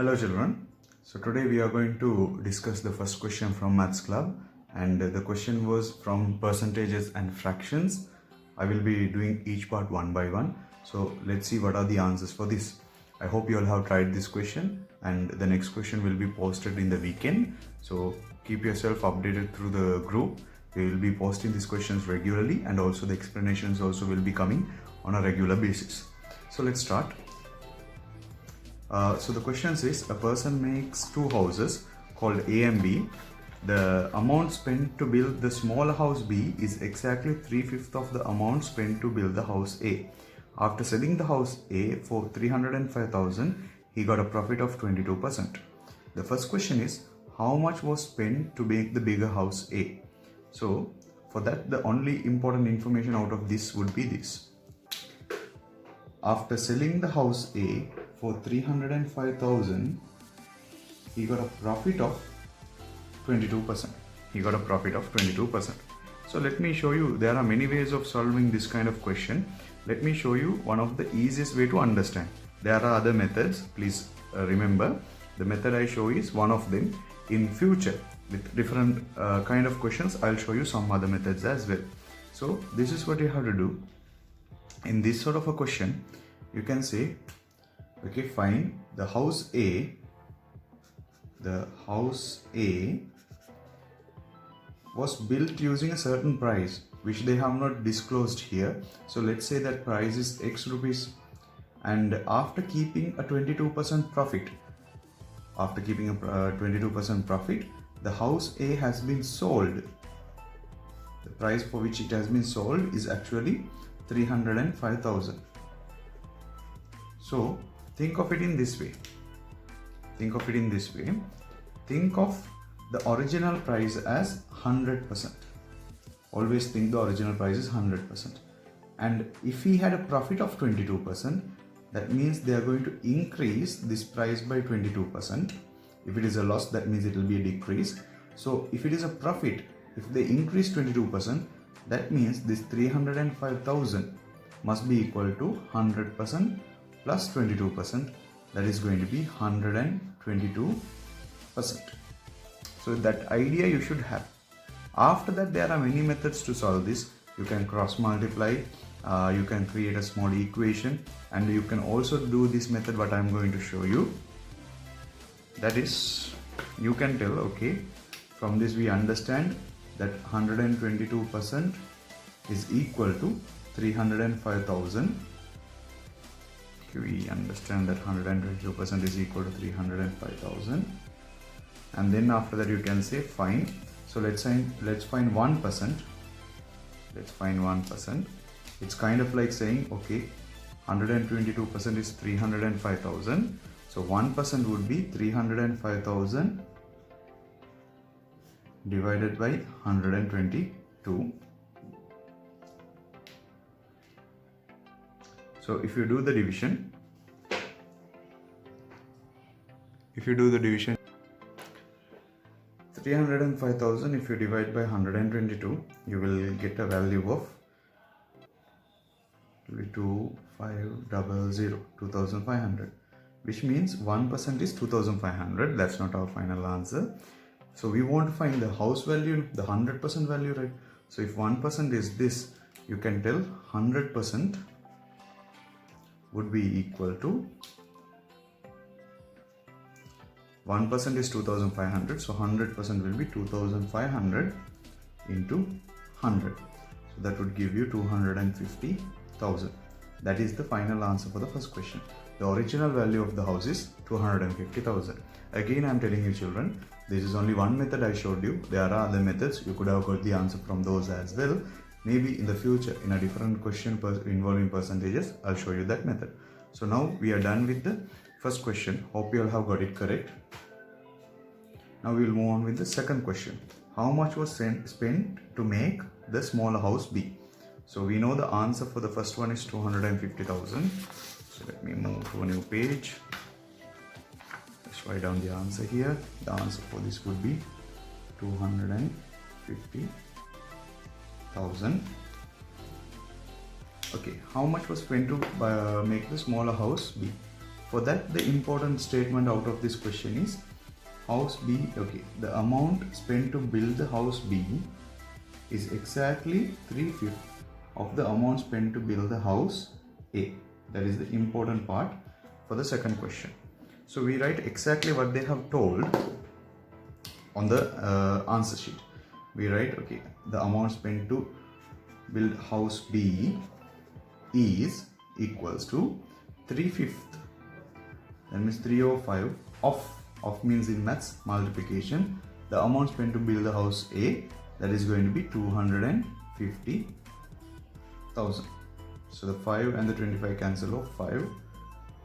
Hello children. So today we are going to discuss the first question from Maths Club, and the question was from percentages and fractions. I will be doing each part one by one. So let's see what are the answers for this. I hope you all have tried this question, and the next question will be posted in the weekend. So keep yourself updated through the group. We will be posting these questions regularly, and also the explanations also will be coming on a regular basis. So let's start. So the question says a person makes two houses called A and B. The amount spent to build the small house B is exactly 3/5 of the amount spent to build the house A. After selling the house A for 305,000, he got a profit of 22%. The first question is, how much was spent to make the bigger house A? So for that, the only important information out of this would be this. After selling the house A for 305,000, he got a profit of 22%. He got a profit of 22%. So let me show you, there are many ways of solving this kind of question. Let me show you one of the easiest way to understand. There are other methods. Please remember, the method I show is one of them. In future, with different kind of questions, I'll show you some other methods as well. So this is what you have to do. In this sort of a question, you can say, okay, find the house A. The house A was built using a certain price which they have not disclosed here. So let's say that price is X rupees, and after keeping a 22% profit, the house A has been sold. The price for which it has been sold is actually 305,000. So think of it in this way. Think of the original price as 100%. Always think the original price is 100%. And if he had a profit of 22%, that means they are going to increase this price by 22%. If it is a loss, that means it will be a decrease. So if it is a profit, if they increase 22%, that means this 305,000 must be equal to 100% plus 22%. That is going to be 122%. So that idea you should have. After that, there are many methods to solve this. You can cross multiply, you can create a small equation, and you can also do this method what I am going to show you. That is, you can tell, okay, from this we understand that 122% is equal to 305,000. We understand that 122% is equal to 305,000, and then after that you can say find. So let's find 1%. Let's find 1%. It's kind of like saying, okay, 122% is 305,000. So 1% would be 305,000 divided by 122. So if you do the division, 305,000 if you divide by 122, you will get a value of 2500, which means 1% is 2500. That's not our final answer. So we want to find the house value, the 100% value, right? So if 1% is this, you can tell 100% would be equal to 1% is 2500, so 100% will be 2500 into 100. So that would give you 250,000. That is the final answer for the first question. The original value of the house is 250,000. Again, I am telling you children, this is only one method I showed you. There are other methods. You could have got the answer from those as well. Maybe in the future, in a different question involving percentages, I'll show you that method. So now we are done with the first question. Hope you all have got it correct. Now we will move on with the second question. How much was spent to make the smaller house B? So we know the answer for the first one is 250,000. So let me move to a new page. Let's write down the answer here. The answer for this would be 250,000. Okay, how much was spent to make the smaller house B? For that, the important statement out of this question is house B, okay, the amount spent to build the house B is exactly 3/5 of the amount spent to build the house A. That is the important part for the second question. So we write exactly what they have told on the answer sheet. We write, okay, the amount spent to build house B is equals to 3/5. That means 3/5 of means in maths multiplication. The amount spent to build the house A, that is going to be 250,000. So the 5 and the 25 cancel off 5.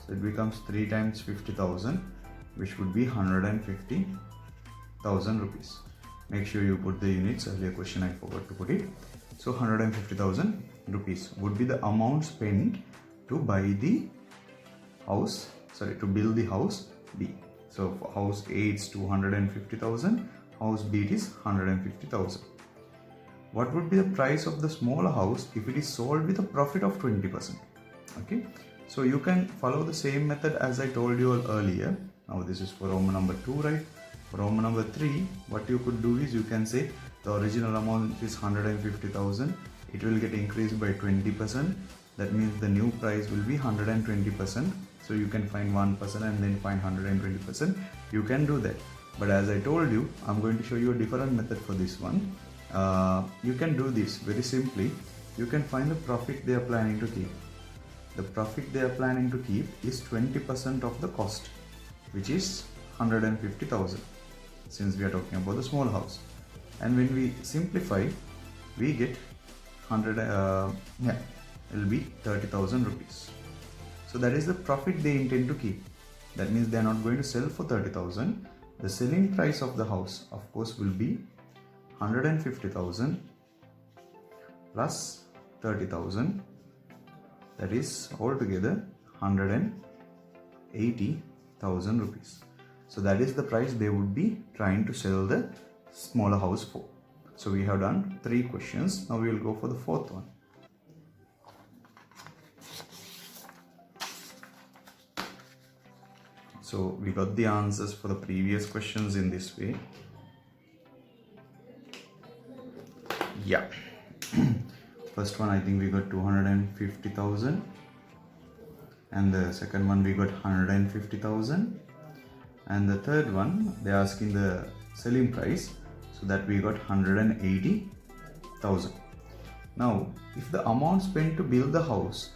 So it becomes 3 times 50,000, which would be 150,000 rupees. Make sure you put the units. Earlier question I forgot to put it. So 150,000 rupees would be the amount spent to buy the house, to build the house B. So for house A it's 250,000, house B it is 150,000. What would be the price of the smaller house if it is sold with a profit of 20%? Okay, so you can follow the same method as I told you all earlier. Now this is for Roman number 2, right? For Roman number 3, what you could do is you can say the original amount is 150,000. It will get increased by 20%. That means the new price will be 120%. So you can find 1% and then find 120%. You can do that. But as I told you, I'm going to show you a different method for this one. You can do this very simply. You can find the profit they are planning to keep. The profit they are planning to keep is 20% of the cost, which is 150,000, since we are talking about the small house. And when we simplify, we get it will be 30,000 rupees. So that is the profit they intend to keep. That means they are not going to sell for 30,000. The selling price of the house, of course, will be 150,000 plus 30,000. That is altogether 180,000 rupees. So that is the price they would be trying to sell the smaller house for. So we have done 3 questions. Now we will go for the 4th one. So we got the answers for the previous questions in this way. Yeah. First one I think we got 250,000, and the second one we got 150,000, and the third one they are asking the selling price, so that we got 180,000. Now if the amount spent to build the house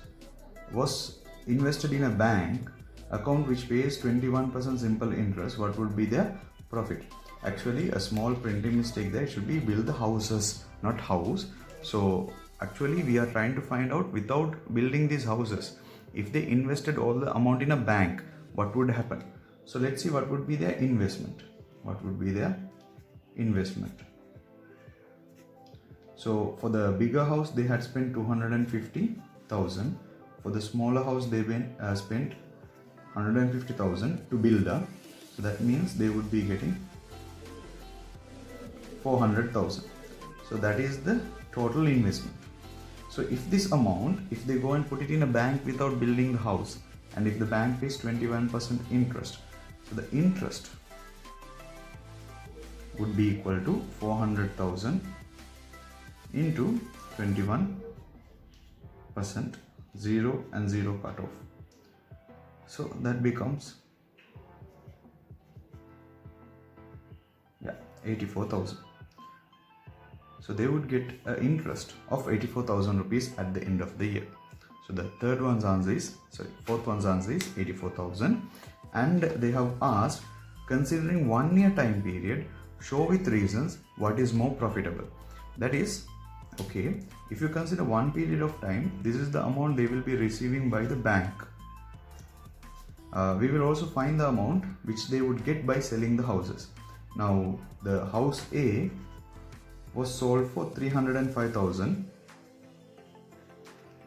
was invested in a bank account which pays 21% simple interest, what would be their profit? Actually, a small printing mistake there. It should be build the houses, not house. So actually we are trying to find out, without building these houses, if they invested all the amount in a bank, what would happen? So let's see what would be their investment. What would be their investment? So for the bigger house they had spent 250,000. For the smaller house they spent 150,000 to build up. So that means they would be getting 400,000. So that is the total investment. So if this amount, if they go and put it in a bank without building the house, and if the bank pays 21% interest, so the interest would be equal to 400,000 into 21%, 0 and 0 cut off. So that becomes 84,000. So they would get an interest of 84,000 rupees at the end of the year. So the fourth one's answer is 84,000, and they have asked, considering 1 year time period, show with reasons what is more profitable. That is, okay, if you consider 1 period of time, this is the amount they will be receiving by the bank. We will also find the amount which they would get by selling the houses. Now the house A was sold for 305,000.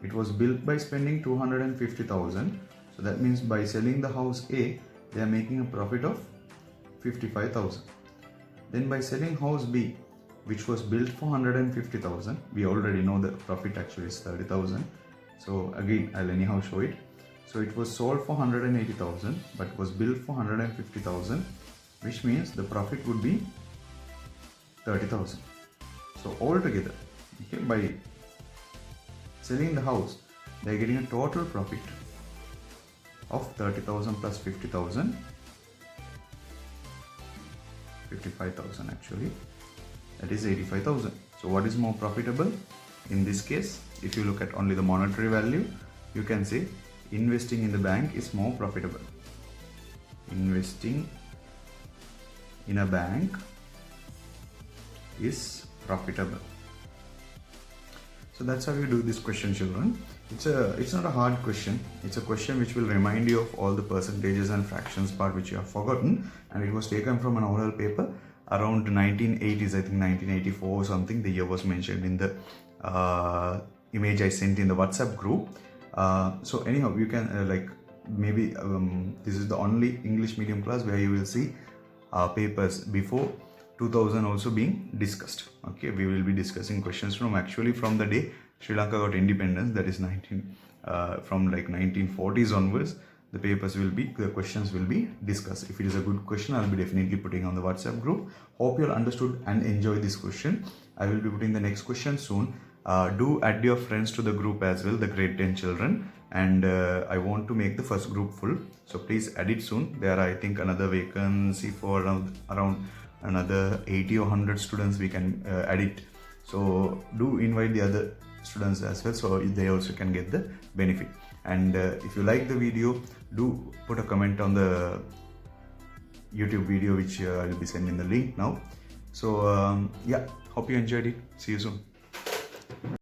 It was built by spending 250,000. So that means by selling the house A, they are making a profit of 55,000. Then by selling house B, which was built for 150,000, we already know the profit actually is 30,000. So again, I'll anyhow show it. So it was sold for 180,000 but was billed for 150,000, which means the profit would be 30,000. So altogether, okay, by selling the house, they are getting a total profit of 30,000 plus 50,000, 55,000 actually, that is 85,000. So what is more profitable? In this case, if you look at only the monetary value, you can say investing in the bank is more profitable. Investing in a bank is profitable. So that's how you do this question, children. It's not a hard question. It's a question which will remind you of all the percentages and fractions part which you have forgotten, and it was taken from an oral paper around 1980s, I think 1984 or something. The year was mentioned in the image I sent in the WhatsApp group. So anyhow, you can maybe this is the only English medium class where you will see papers before 2000 also being discussed. Okay, we will be discussing questions from the day Sri Lanka got independence, that is from like 1940s onwards. The questions will be discussed. If it is a good question, I'll be definitely putting on the WhatsApp group. Hope you all understood and enjoyed this question. I will be putting the next question soon. Do add your friends to the group as well, the grade 10 children, and I want to make the first group full, so please add it soon. There are, I think, another vacancy for around another 80 or 100 students we can add it. So do invite the other students as well, so they also can get the benefit. And if you like the video, do put a comment on the YouTube video, which I will be sending the link now. So yeah, hope you enjoyed it. See you soon.